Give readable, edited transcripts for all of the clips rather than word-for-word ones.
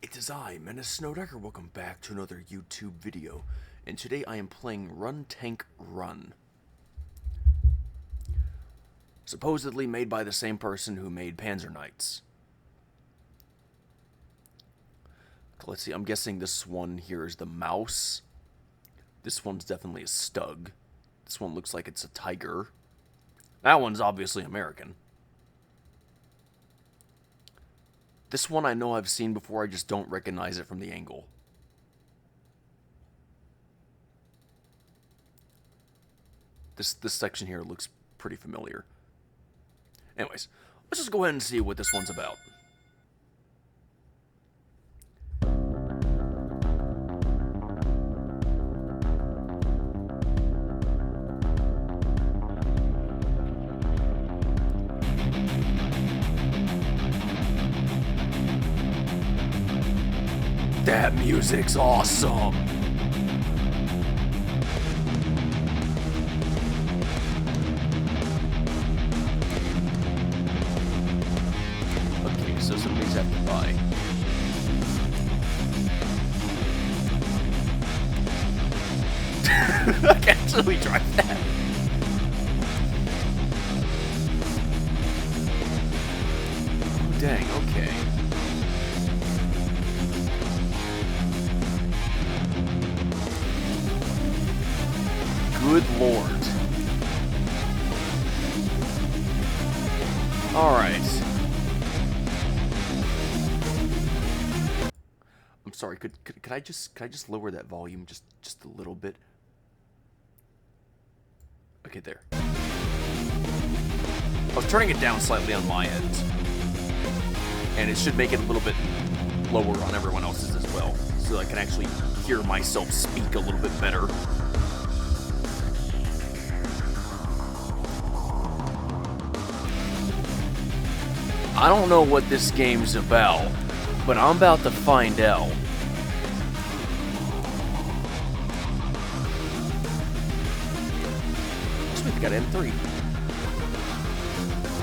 It is I, Menace Snowdecker. Welcome back to another YouTube video. And today I am playing Run Tank Run. Supposedly made by the same person who made Panzer Knights. Let's see, I'm guessing this one here is the mouse. This one's definitely a stug. This one looks like it's a tiger. That one's obviously American. This one I know I've seen before, I just don't recognize it from the angle. This section here looks pretty familiar. Anyways, let's just go ahead and see what this one's about. That music's awesome. Okay, so some of these have to buy. I can actually drive that. Dang, okay. Good lord. Alright. I'm sorry, could I just lower that volume just a little bit? Okay, there. I was turning it down slightly on my end. And it should make it a little bit lower on everyone else's as well. So I can actually hear myself speak a little bit better. I don't know what this game's about, but I'm about to find out. Sweet, we got M3.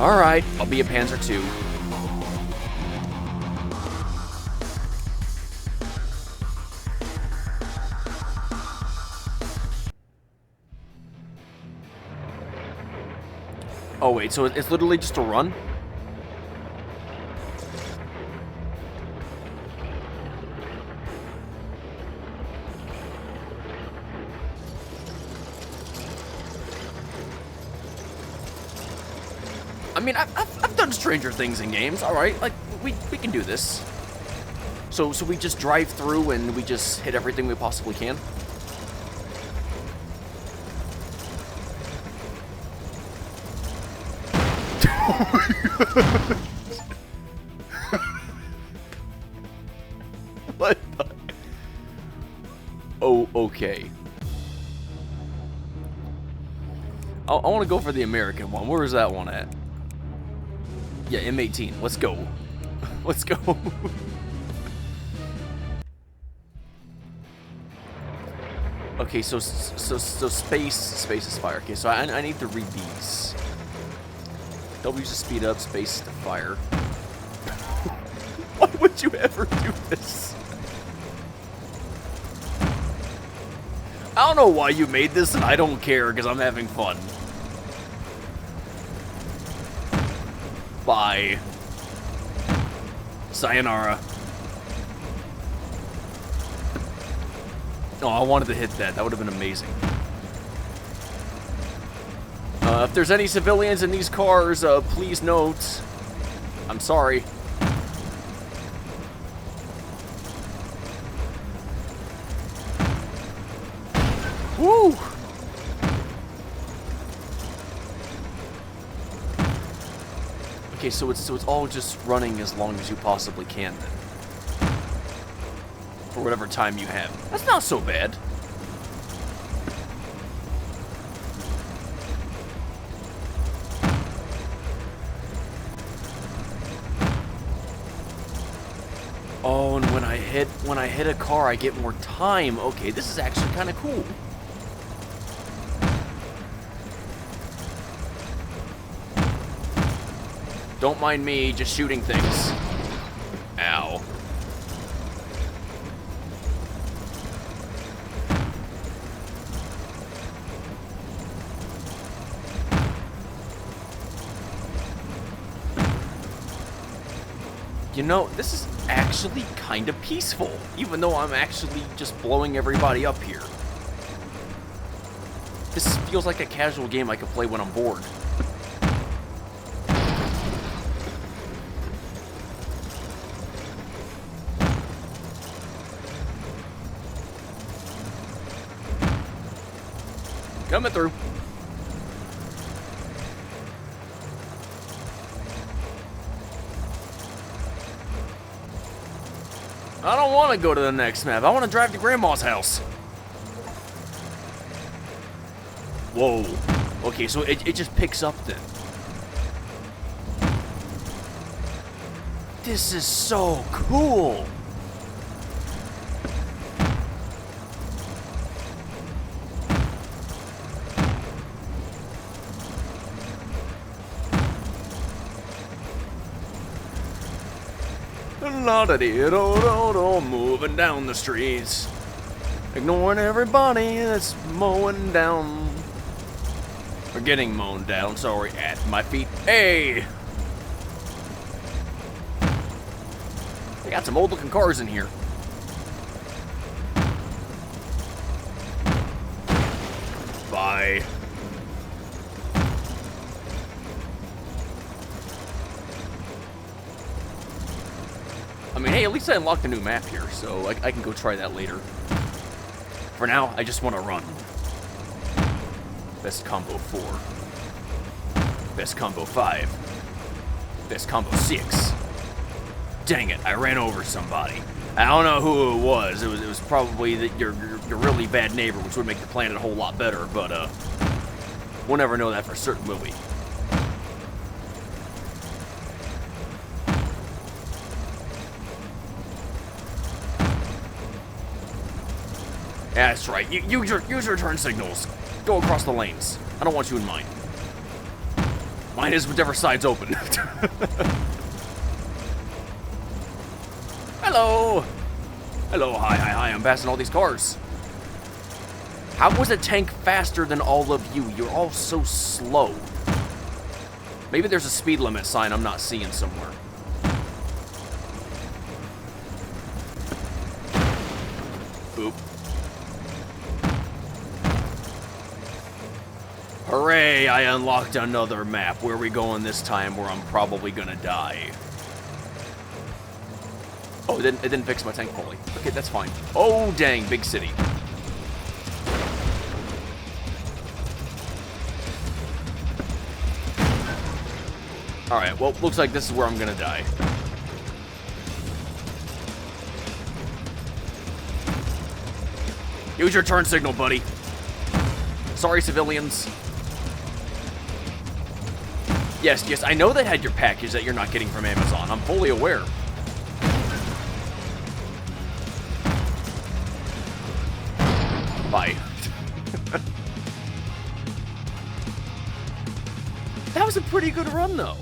Alright, I'll be a Panzer II. Oh wait, so it's literally just a run? I mean, I've done Stranger Things in games, alright, like, we can do this. So we just drive through and we just hit everything we possibly can? What the? Oh, okay. I want to go for the American one. Where is that one at? Yeah, M18. Let's go. Let's go. Okay, so space is fire. Okay, so I need to read these. W is to speed up, space to fire. Why would you ever do this? I don't know why you made this, and I don't care because I'm having fun. Bye. Sayonara. Oh, I wanted to hit that. That would have been amazing. If there's any civilians in these cars, please note. I'm sorry. Woo! Okay, so it's all just running as long as you possibly can then. For whatever time you have. That's not so bad. Oh, and when I hit a car, I get more time. Okay, this is actually kind of cool. Don't mind me just shooting things. Ow. You know, this is actually kind of peaceful, even though I'm actually just blowing everybody up here. This feels like a casual game I could play when I'm bored. Coming through. I don't want to go to the next map. I want to drive to Grandma's house. Whoa. Okay, so it just picks up then. This is so cool. La-da-dee-do-do-do, moving down the streets, ignoring everybody that's mowing down, or getting mown down, sorry, at my feet. Hey! They got some old looking cars in here. Bye. I mean, hey, at least I unlocked a new map here, so I can go try that later. For now, I just want to run. Best combo 4. Best combo 5. Best combo 6. Dang it, I ran over somebody. I don't know who it was. It was probably your really bad neighbor, which would make the planet a whole lot better, but we'll never know that for certain, will we? Yeah, that's right. Use your turn signals. Go across the lanes. I don't want you in mine. Mine is whichever side's open. Hello! Hello, hi, I'm passing all these cars. How was a tank faster than all of you? You're all so slow. Maybe there's a speed limit sign I'm not seeing somewhere. Boop. Hooray, I unlocked another map. Where are we going this time where I'm probably gonna die? Oh, it didn't fix my tank fully. Okay, that's fine. Oh, dang, big city. Alright, well, looks like this is where I'm gonna die. Use your turn signal, buddy. Sorry, civilians. Yes, I know they had your package that you're not getting from Amazon. I'm fully aware. Bye. That was a pretty good run, though.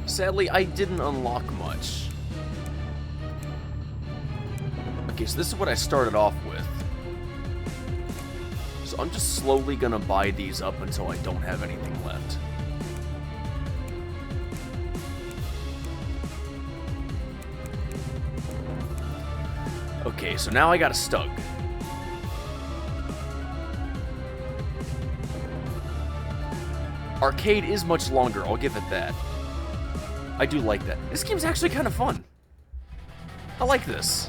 Sadly, I didn't unlock much. Okay, so this is what I started off with. So I'm just slowly gonna buy these up until I don't have anything left. Okay, so now I got a Stug. Arcade is much longer, I'll give it that. I do like that. This game's actually kind of fun. I like this.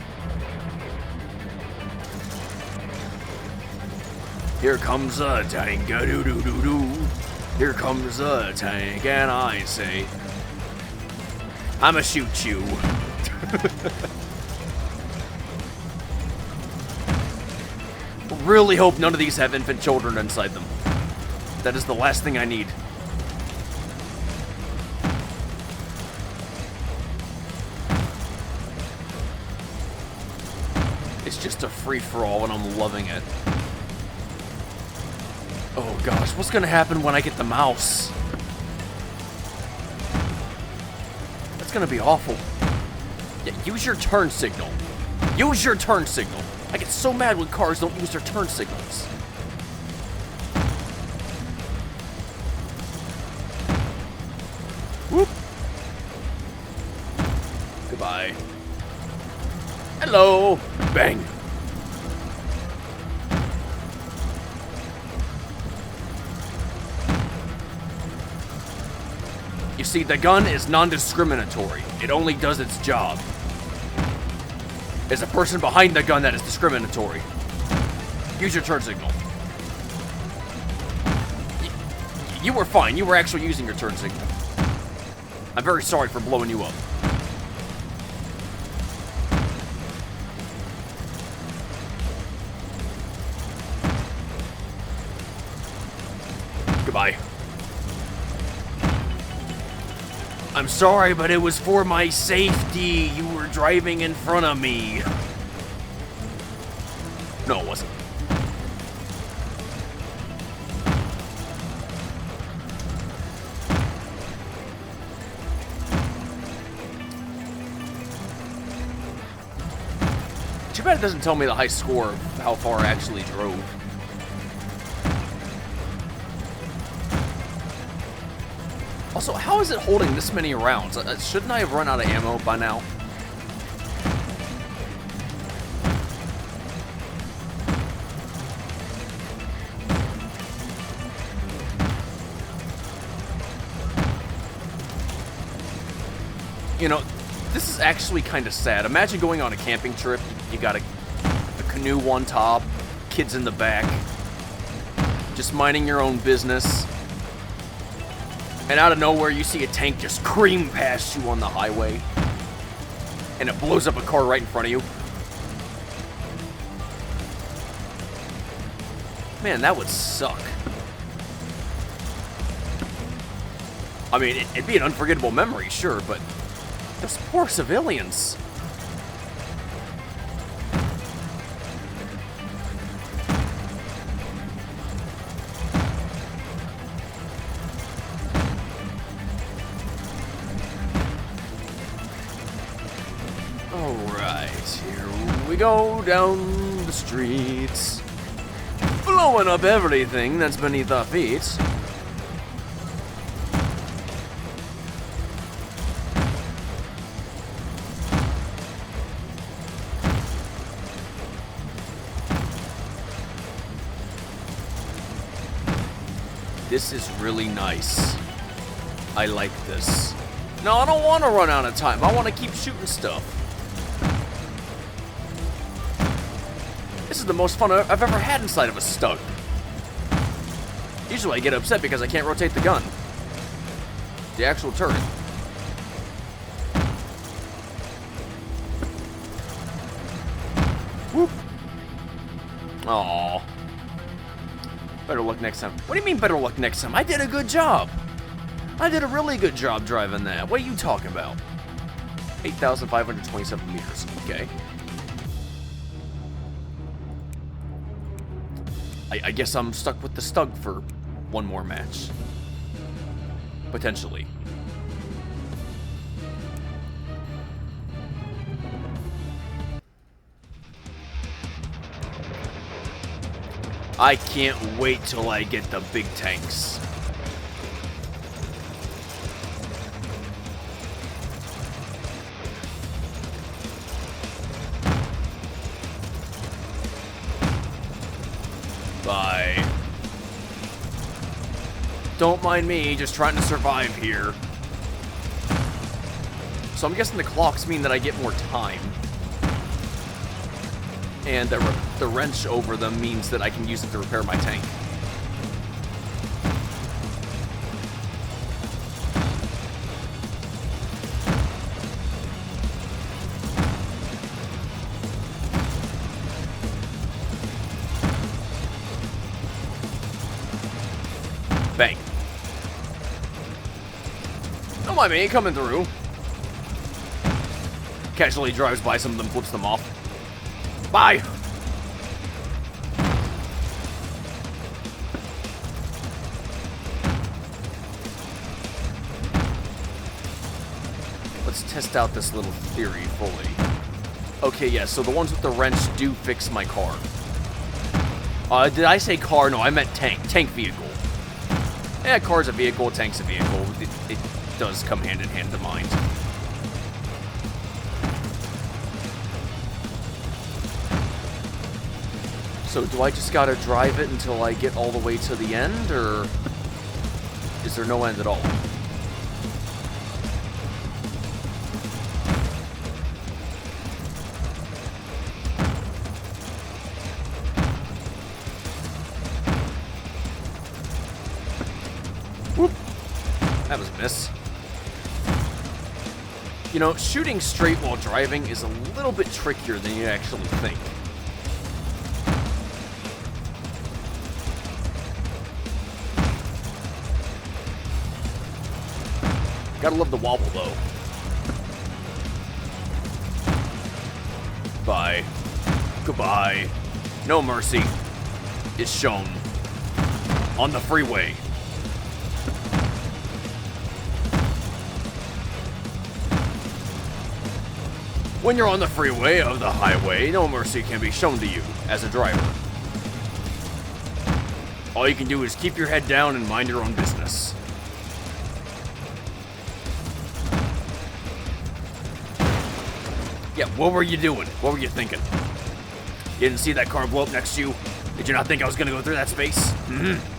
Here comes a tank, a-doo-doo-doo-doo. Here comes a tank, and I say, I'ma shoot you. Really hope none of these have infant children inside them. That is the last thing I need. It's just a free-for-all, and I'm loving it. Oh gosh, what's gonna happen when I get the mouse? That's gonna be awful. Yeah, use your turn signal. Use your turn signal. I get so mad when cars don't use their turn signals. Goodbye. Hello. Bang. You see, the gun is non-discriminatory. It only does its job. It's a person behind the gun that is discriminatory. Use your turn signal. You were fine. You were actually using your turn signal. I'm very sorry for blowing you up. Goodbye. I'm sorry, but it was for my safety. You were driving in front of me. No, it wasn't. Too bad it doesn't tell me the high score of how far I actually drove. Also, how is it holding this many rounds? Shouldn't I have run out of ammo by now? You know, this is actually kind of sad. Imagine going on a camping trip. You got a canoe on top, kids in the back, just minding your own business. And out of nowhere, you see a tank just cream past you on the highway. And it blows up a car right in front of you. Man, that would suck. I mean, it'd be an unforgettable memory, sure, but those poor civilians. Go down the streets, blowing up everything that's beneath our feet. This is really nice. I like this. No, I don't want to run out of time. I want to keep shooting stuff. This is the most fun I've ever had inside of a Stug. Usually I get upset because I can't rotate the gun. The actual turret. Whoop. Aww. Better luck next time. What do you mean better luck next time? I did a good job. I did a really good job driving that. What are you talking about? 8,527 meters. Okay. I guess I'm stuck with the Stug for one more match. Potentially. I can't wait till I get the big tanks. Bye. Don't mind me, just trying to survive here. So I'm guessing the clocks mean that I get more time. And the wrench over them means that I can use it to repair my tank. Bang. Don't mind me, coming through. Casually drives by some of them, flips them off. Bye! Let's test out this little theory fully. Okay, yeah, so the ones with the wrench do fix my car. Did I say car? No, I meant tank. Tank vehicle. Yeah, car's a vehicle, tank's a vehicle. It does come hand in hand to mind. So do I just gotta drive it until I get all the way to the end, or is there no end at all? Whoop. That was a miss. You know, shooting straight while driving is a little bit trickier than you actually think. Gotta love the wobble, though. Bye. Goodbye. No mercy is shown on the freeway. When you're on the freeway of the highway, no mercy can be shown to you as a driver. All you can do is keep your head down and mind your own business. Yeah, what were you doing? What were you thinking? You didn't see that car blow up next to you? Did you not think I was gonna go through that space? Mm-hmm.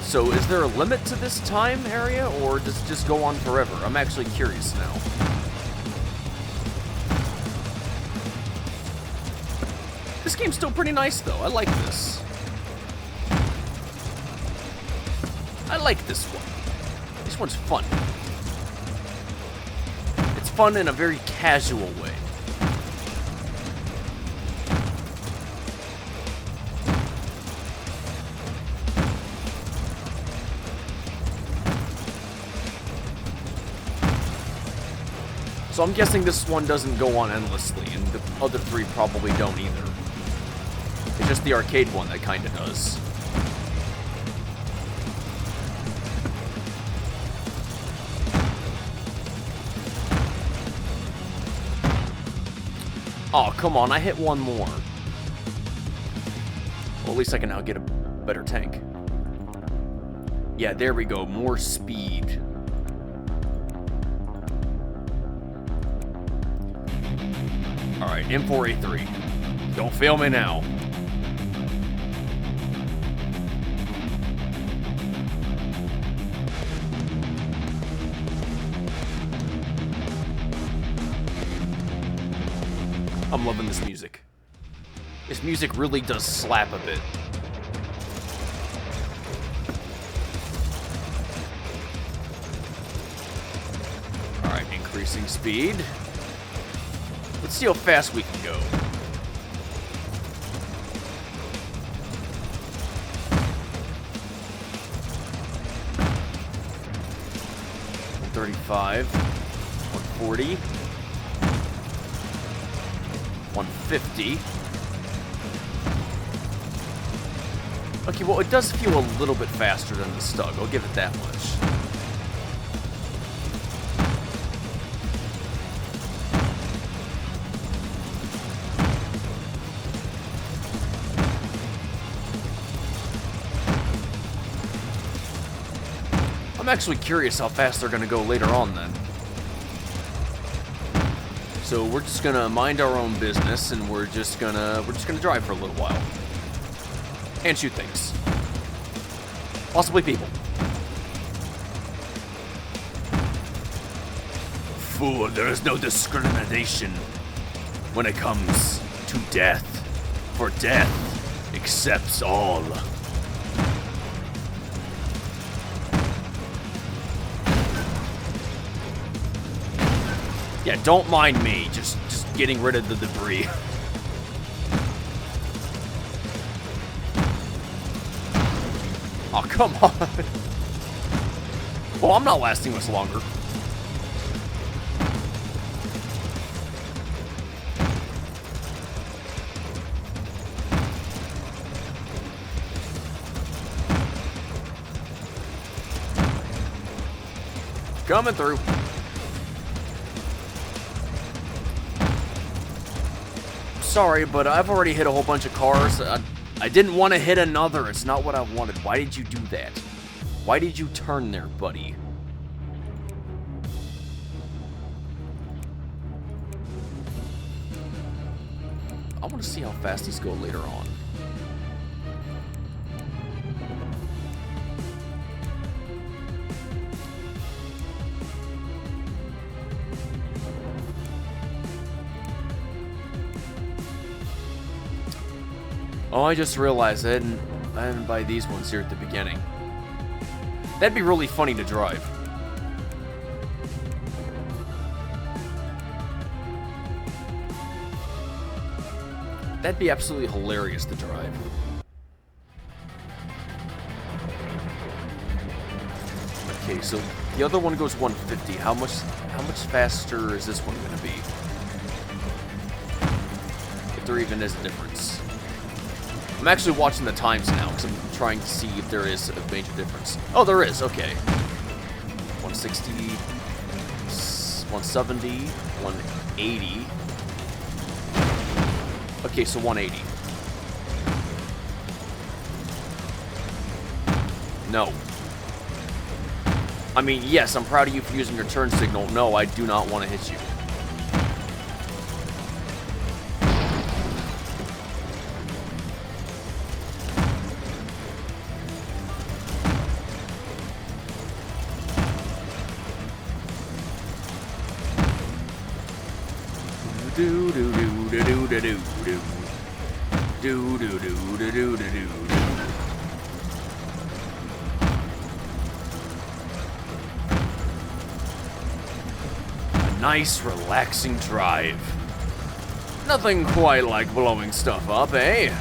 So, is there a limit to this time area, or does it just go on forever? I'm actually curious now. This game's still pretty nice, though. I like this. I like this one. This one's fun. It's fun in a very casual way. So I'm guessing this one doesn't go on endlessly, and the other three probably don't either. It's just the arcade one that kinda does. Oh, come on, I hit one more. Well, at least I can now get a better tank. Yeah, there we go, more speed. Alright, M4A3. Don't fail me now. I'm loving this music. This music really does slap a bit. Alright, increasing speed. Let's see how fast we can go. $135, 140, 150. Okay, well, it does feel a little bit faster than the Stug. I'll give it that much. I'm actually curious how fast they're gonna go later on then. So we're just gonna mind our own business, and we're just gonna drive for a little while. And shoot things. Possibly people. Fool, there is no discrimination when it comes to death. For death accepts all. Yeah, don't mind me, just getting rid of the debris. Oh, come on. Well, I'm not lasting much longer. Coming through. Sorry, but I've already hit a whole bunch of cars. I didn't want to hit another. It's not what I wanted. Why did you do that? Why did you turn there, buddy? I want to see how fast these go later on. Oh, I just realized I didn't buy these ones here at the beginning. That'd be really funny to drive. That'd be absolutely hilarious to drive. Okay, so the other one goes 150. How much faster is this one going to be? If there even is a difference. I'm actually watching the times now because I'm trying to see if there is a major difference. Oh, there is. Okay. 160, 170, 180. Okay, so 180. No. I mean, yes, I'm proud of you for using your turn signal. No, I do not want to hit you. Do do do do do do do do do do do do do do. A nice, relaxing drive. Nothing quite like blowing stuff up, eh?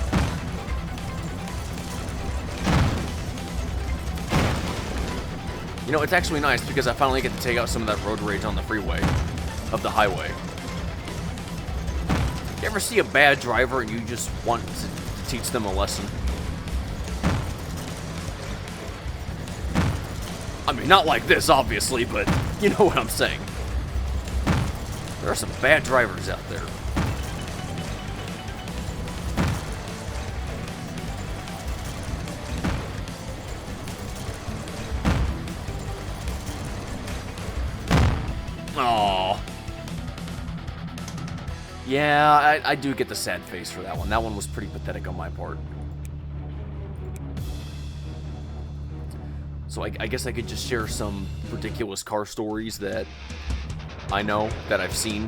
You know, it's actually nice because I finally get to take out some of that road rage on the freeway, of the highway. You ever see a bad driver and you just want to teach them a lesson? I mean, not like this, obviously, but you know what I'm saying. There are some bad drivers out there. Aww. Yeah, I do get the sad face for that one. That one was pretty pathetic on my part. So I guess I could just share some ridiculous car stories that I know, that I've seen.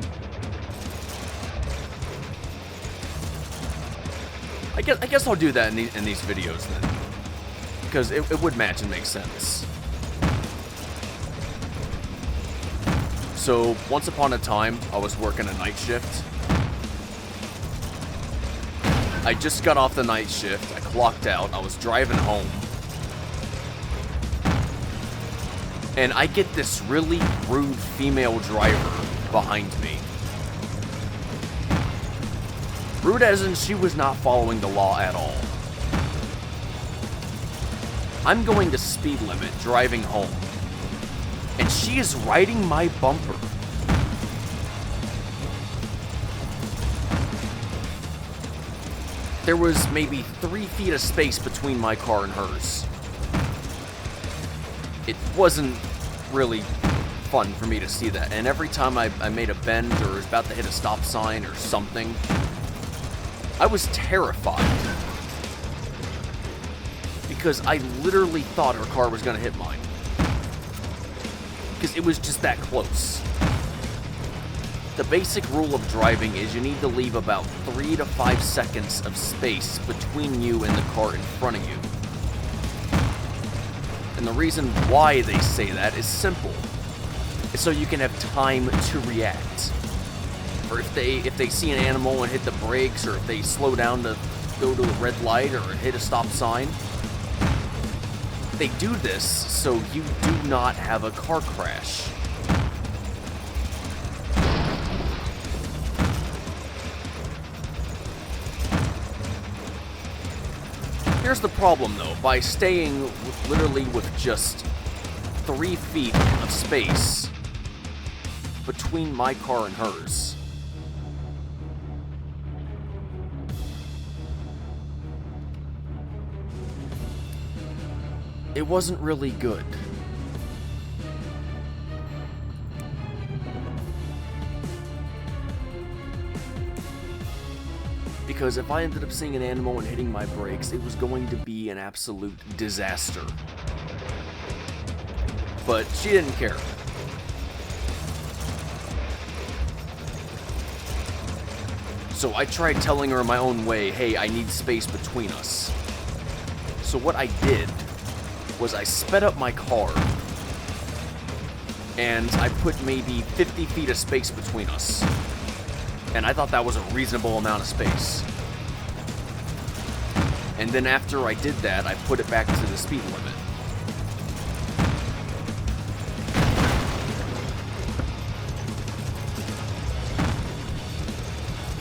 I guess I'll do that in these videos then. Because it would match and make sense. So, once upon a time, I was working a night shift. I just got off the night shift, I clocked out, I was driving home. And I get this really rude female driver behind me. Rude as in she was not following the law at all. I'm going the speed limit driving home. And she is riding my bumper. There was maybe 3 feet of space between my car and hers. It wasn't really fun for me to see that. And every time I made a bend or was about to hit a stop sign or something, I was terrified. Because I literally thought her car was going to hit mine. Because it was just that close. The basic rule of driving is you need to leave about 3 to 5 seconds of space between you and the car in front of you. And the reason why they say that is simple. It's so you can have time to react. Or if they see an animal and hit the brakes, or if they slow down to go to a red light or hit a stop sign. They do this so you do not have a car crash. Here's the problem, though. By staying literally with just 3 feet of space between my car and hers. It wasn't really good. Because if I ended up seeing an animal and hitting my brakes, it was going to be an absolute disaster. But she didn't care. So I tried telling her in my own way, hey, I need space between us. So what I did was I sped up my car and I put maybe 50 feet of space between us. And I thought that was a reasonable amount of space. And then after I did that, I put it back to the speed limit.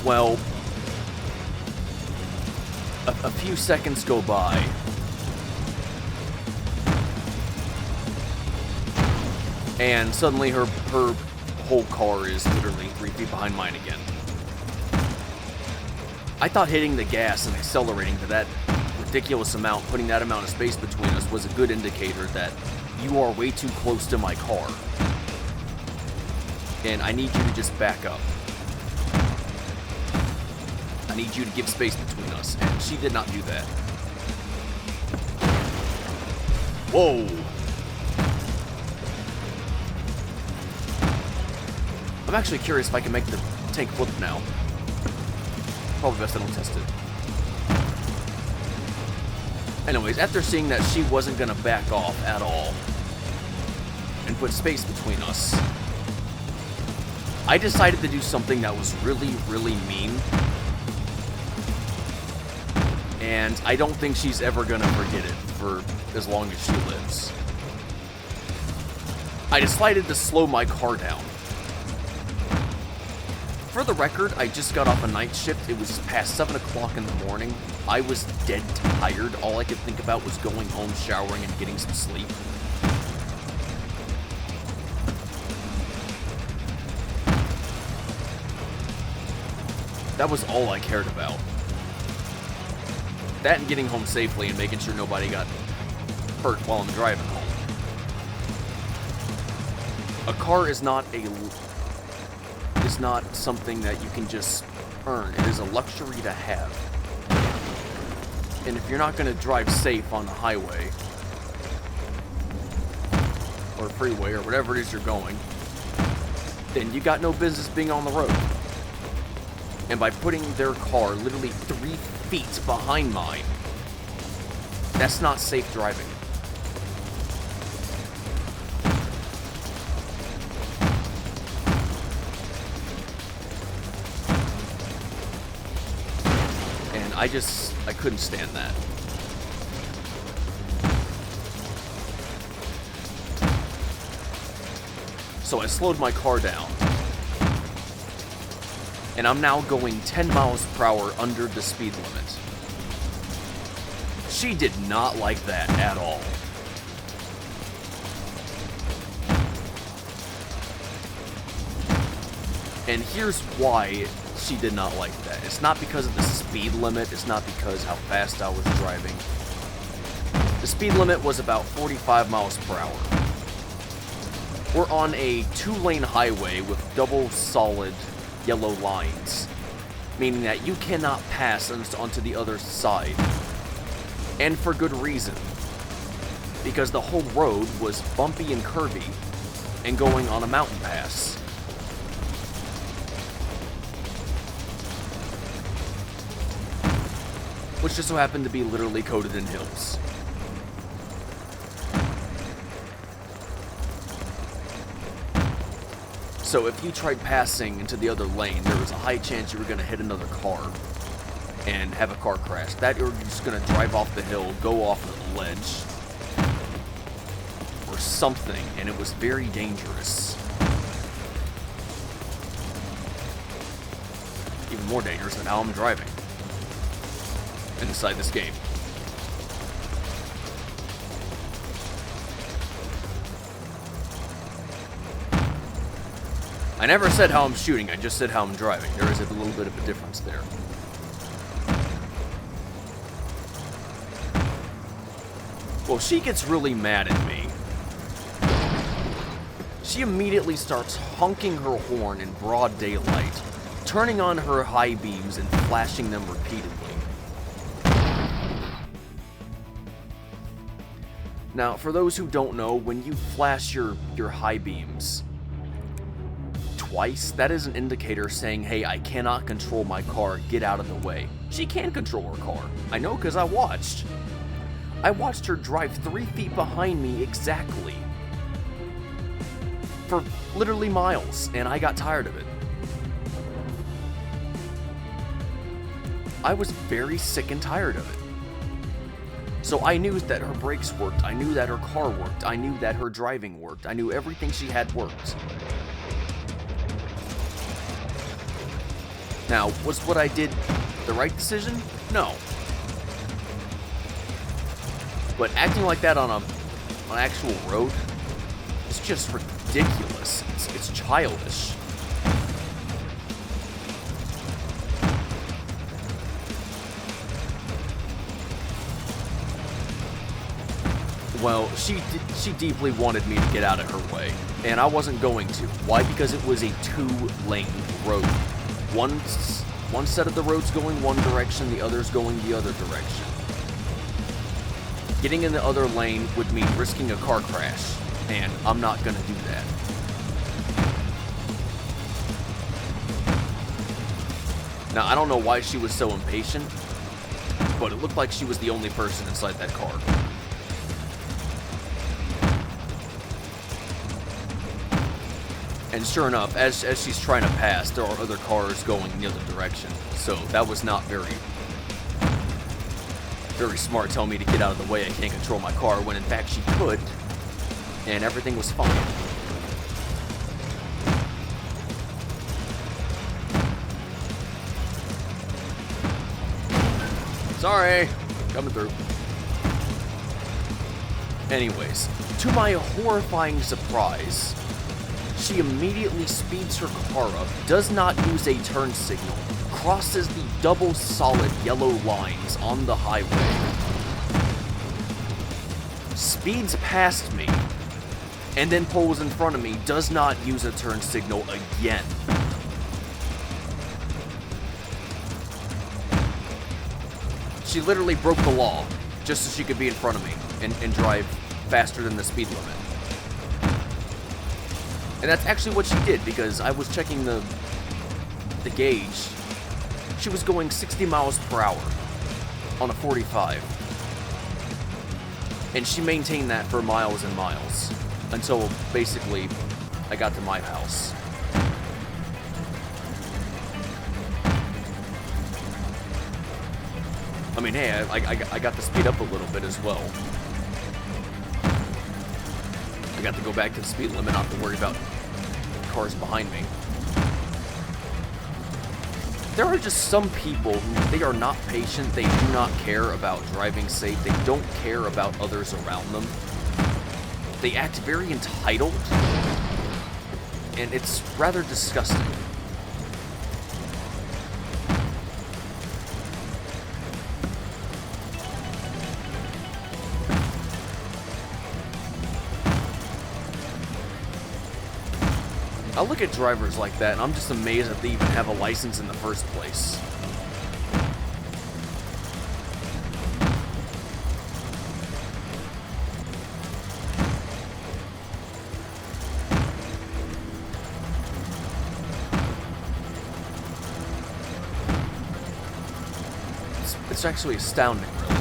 Well, a few seconds go by. And suddenly her whole car is literally 3 feet behind mine again. I thought hitting the gas and accelerating to that ridiculous amount, putting that amount of space between us, was a good indicator that you are way too close to my car. And I need you to just back up. I need you to give space between us. And she did not do that. Whoa! I'm actually curious if I can make the tank flip now. Probably best I don't test it. Anyways, after seeing that she wasn't gonna back off at all and put space between us, I decided to do something that was really, really mean. And I don't think she's ever gonna forget it for as long as she lives. I decided to slow my car down. For the record, I just got off a night shift. It was past 7 o'clock in the morning. I was dead tired. All I could think about was going home, showering, and getting some sleep. That was all I cared about. That and getting home safely and making sure nobody got hurt while I'm driving home. A car is not something that you can just earn. It is a luxury to have. And if you're not going to drive safe on the highway or freeway or whatever it is you're going, then you got no business being on the road. And by putting their car literally 3 feet behind mine, that's not safe driving. I couldn't stand that. So I slowed my car down. And I'm now going 10 miles per hour under the speed limit. She did not like that at all. And here's why she did not like that. It's not because of the speed limit. It's not because how fast I was driving. The speed limit was about 45 miles per hour. We're on a 2-lane highway with double solid yellow lines, meaning that you cannot pass onto the other side. And for good reason. Because the whole road was bumpy and curvy and going on a mountain pass. Which just so happened to be literally coated in hills. So if you tried passing into the other lane, there was a high chance you were going to hit another car and have a car crash. That or you're just going to drive off the hill, go off the ledge, or something, and it was very dangerous. Even more dangerous than how I'm driving inside this game. I never said how I'm shooting, I just said how I'm driving. There is a little bit of a difference there. Well, she gets really mad at me. She immediately starts honking her horn in broad daylight, turning on her high beams and flashing them repeatedly. Now, for those who don't know, when you flash your high beams twice, that is an indicator saying, hey, I cannot control my car, get out of the way. She can control her car. I know because I watched. I watched her drive 3 feet behind me exactly. For literally miles, and I got tired of it. I was very sick and tired of it. So I knew that her brakes worked, I knew that her car worked, I knew that her driving worked, I knew everything she had worked. Now, was what I did the right decision? No. But acting like that on an actual road, it's just ridiculous. It's childish. Well, she deeply wanted me to get out of her way, and I wasn't going to. Why? Because it was a 2-lane road. One set of the road's going one direction, the other's going the other direction. Getting in the other lane would mean risking a car crash, and I'm not gonna do that. Now, I don't know why she was so impatient, but it looked like she was the only person inside that car. And sure enough, as she's trying to pass, there are other cars going the other direction. So that was not very smart telling me to get out of the way, I can't control my car, when in fact she could, and everything was fine. Sorry, coming through. Anyways, to my horrifying surprise, she immediately speeds her car up, does not use a turn signal, crosses the double solid yellow lines on the highway, speeds past me, and then pulls in front of me, does not use a turn signal again. She literally broke the law just so she could be in front of me and drive faster than the speed limit. And that's actually what she did, because I was checking the gauge. She was going 60 miles per hour on a 45. And she maintained that for miles and miles until basically I got to my house. I mean, hey, I got to speed up a little bit as well. I got to go back to the speed limit, not to worry about cars behind me. There are just some people who, they are not patient, they do not care about driving safe, they don't care about others around them. They act very entitled, and it's rather disgusting. I look at drivers like that, and I'm just amazed that they even have a license in the first place. It's actually astounding, really.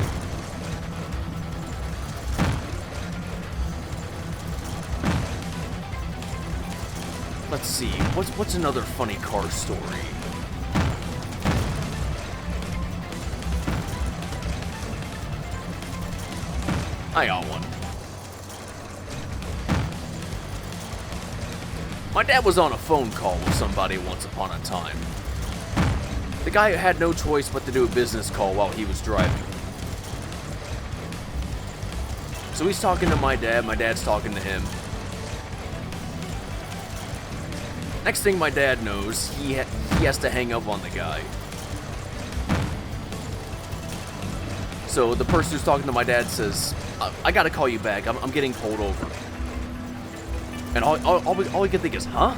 Let's see, what's another funny car story? I got one. My dad was on a phone call with somebody once upon a time. The guy had no choice but to do a business call while he was driving. So he's talking to my dad's talking to him. Next thing my dad knows, he has to hang up on the guy. So the person who's talking to my dad says, I gotta call you back. I'm getting pulled over. And all we can think is, huh?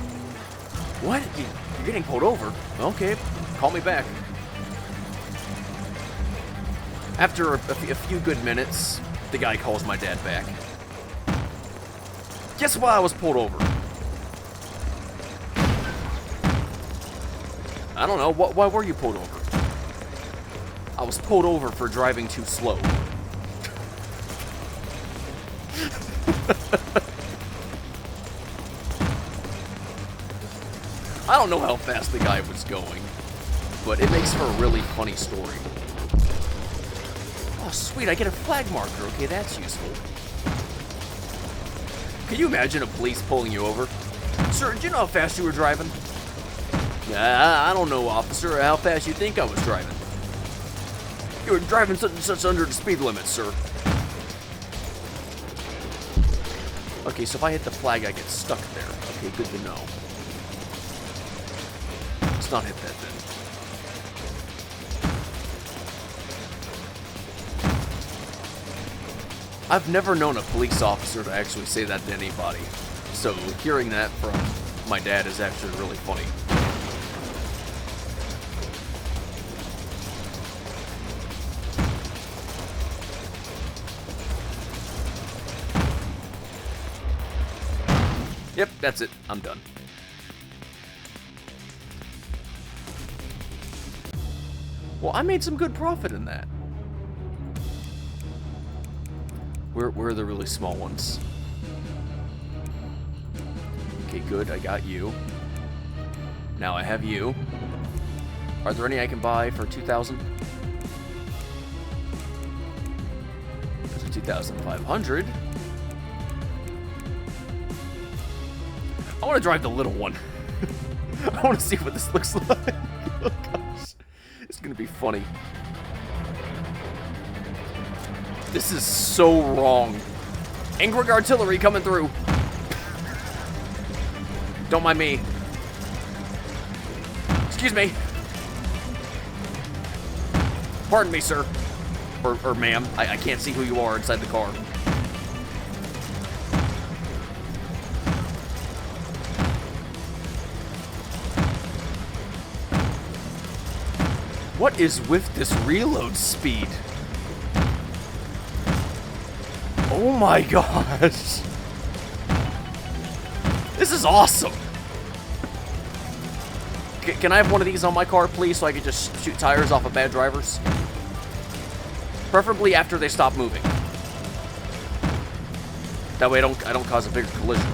What? You're getting pulled over? Okay, call me back. After a few good minutes, the guy calls my dad back. Guess why I was pulled over? I don't know. Why were you pulled over? I was pulled over for driving too slow. I don't know how fast the guy was going, but it makes for a really funny story. Oh, sweet, I get a flag marker. Okay, that's useful. Can you imagine a police pulling you over? Sir, do you know how fast you were driving? I don't know, officer. How fast you think I was driving? You were driving such and such under the speed limit, sir. Okay, so if I hit the flag, I get stuck there. Okay, good to know. Let's not hit that then. I've never known a police officer to actually say that to anybody. So hearing that from my dad is actually really funny. Yep, that's it. I'm done. Well, I made some good profit in that. Where are the really small ones? Okay, good. I got you. Now I have you. Are there any I can buy for 2,000? There's a 2,500. I want to drive the little one. I want to see what this looks like. Oh gosh, it's gonna be funny. This is so wrong. Angry artillery coming through. Don't mind me. Excuse me. Pardon me, sir. Or ma'am. I can't see who you are inside the car. What is with this reload speed? Oh my gosh. This is awesome. Can I have one of these on my car, please, so I can just shoot tires off of bad drivers? Preferably after they stop moving. That way I don't cause a bigger collision.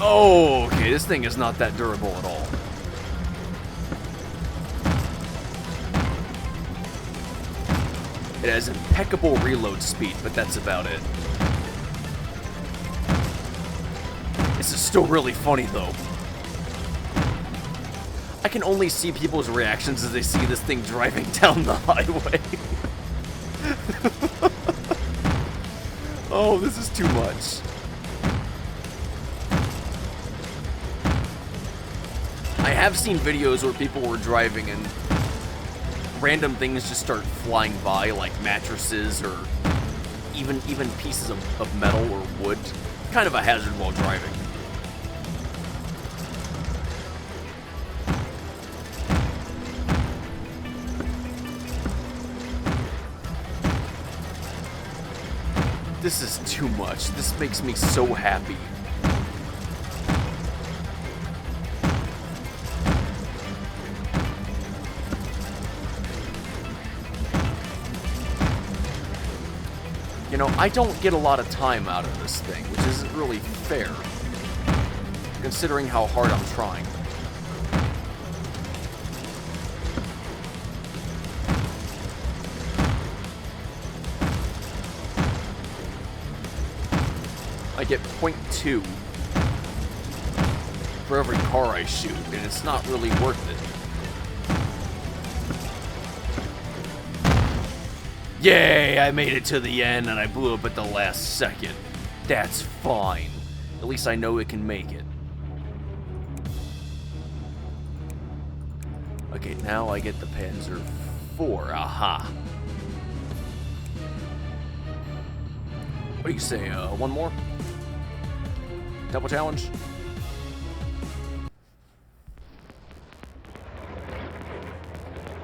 Oh, okay, this thing is not that durable at all. It has impeccable reload speed, but that's about it. This is still really funny, though. I can only see people's reactions as they see this thing driving down the highway. Oh, this is too much. I have seen videos where people were driving and random things just start flying by, like mattresses or even pieces of metal or wood. Kind of a hazard while driving. This is too much. This makes me so happy. You know, I don't get a lot of time out of this thing, which isn't really fair, considering how hard I'm trying. I get 0.2 for every car I shoot, and it's not really worth it. Yay, I made it to the end and I blew up at the last second. That's fine. At least I know it can make it. Okay, now I get the Panzer IV. Aha. What do you say, one more? Double challenge?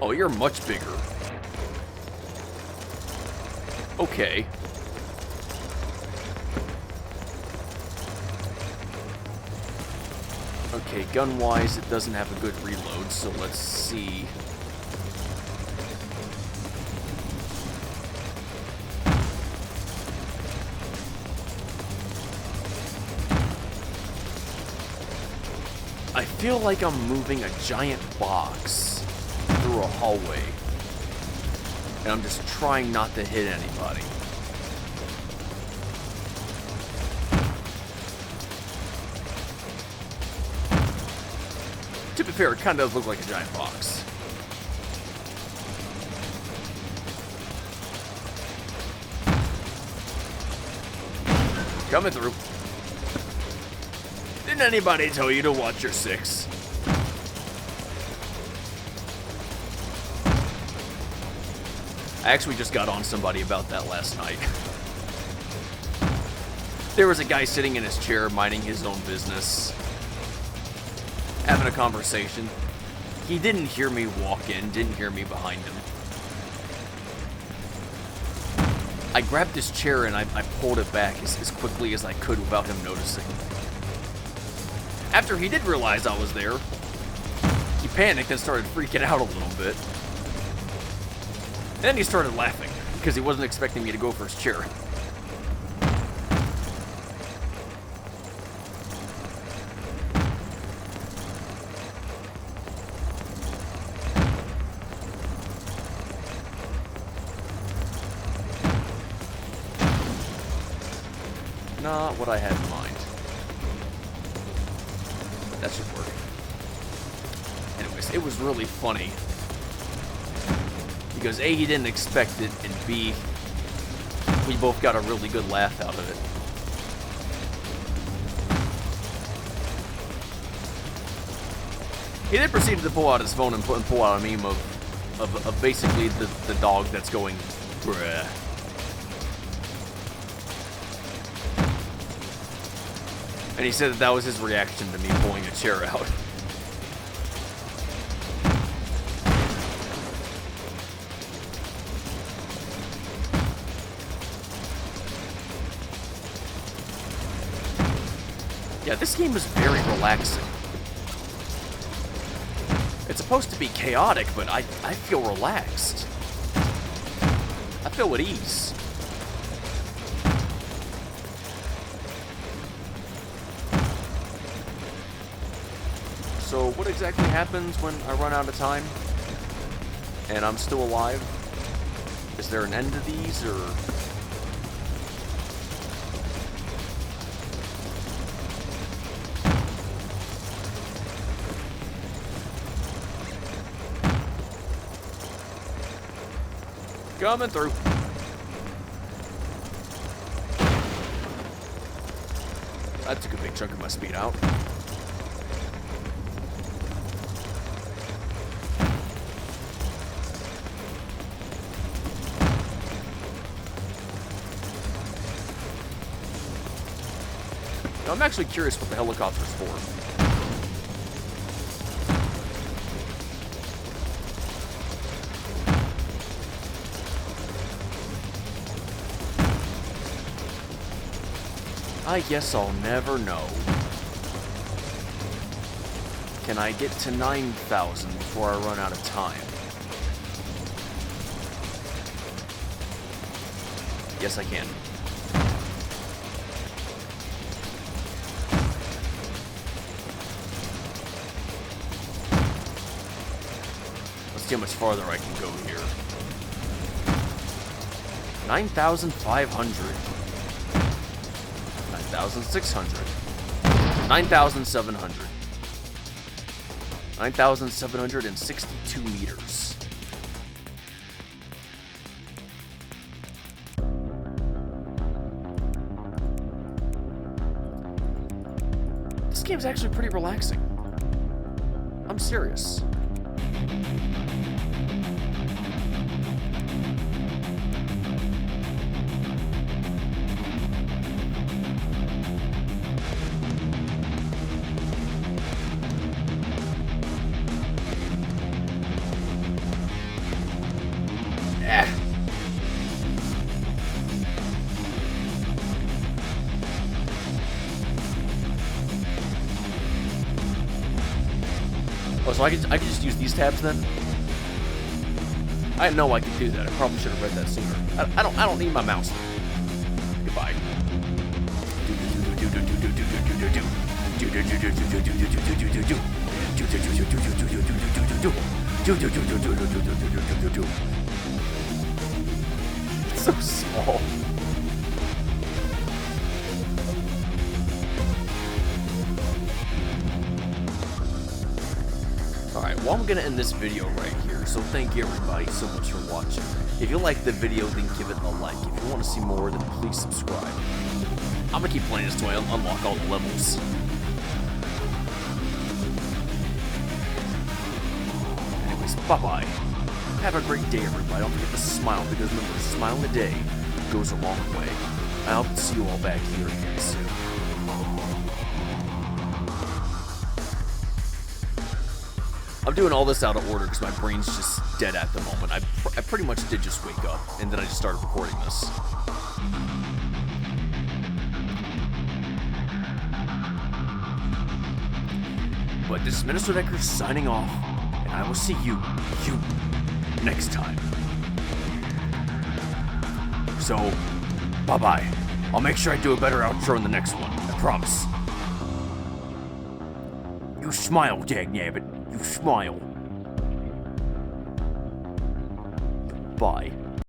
Oh, you're much bigger. Okay. Okay, gun-wise, it doesn't have a good reload, so let's see. I feel like I'm moving a giant box through a hallway, and I'm just trying not to hit anybody. To be fair, it kind of does look like a giant box. Coming through. Didn't anybody tell you to watch your six? I actually just got on somebody about that last night. There was a guy sitting in his chair minding his own business, having a conversation. He didn't hear me walk in, didn't hear me behind him. I grabbed his chair and I pulled it back as quickly as I could without him noticing. After he did realize I was there, he panicked and started freaking out a little bit. Then he started laughing, because he wasn't expecting me to go for his chair. Not what I had in mind. That should work. Anyways, it was really funny. Because A, he didn't expect it, and B, we both got a really good laugh out of it. He then proceeded to pull out his phone and pull out a meme of basically the dog that's going, bruh. And he said that was his reaction to me pulling a chair out. Yeah, this game is very relaxing. It's supposed to be chaotic, but I feel relaxed. I feel at ease. So what exactly happens when I run out of time and I'm still alive? Is there an end to these, or... Coming through. That took a big chunk of my speed out. Now, I'm actually curious what the helicopter's for. I guess I'll never know. Can I get to 9,000 before I run out of time? Yes, I can. Let's see how much farther I can go here. 9,500. 9,600. 9,700. 9,762 meters. This game's actually pretty relaxing. I'm serious. Oh, so I could just use these tabs then? I didn't know I could do that. I probably should have read that sooner. I don't need my mouse. Goodbye. It's so small. Alright, well I'm gonna end this video right here, so thank you everybody so much for watching. If you liked the video, then give it a like. If you want to see more, then please subscribe. I'm gonna keep playing this till I unlock all the levels. Anyways, bye-bye. Have a great day, everybody. Don't forget to smile, because remember, a smile in a day goes a long way. I hope to see you all back here again soon. I'm doing all this out of order because my brain's just dead at the moment. I pretty much did just wake up, and then I just started recording this. But this is Minnesota Ecker signing off, and I will see you next time. So, bye-bye. I'll make sure I do a better outro in the next one, I promise. You smile, dagnabbit. You smile. Bye.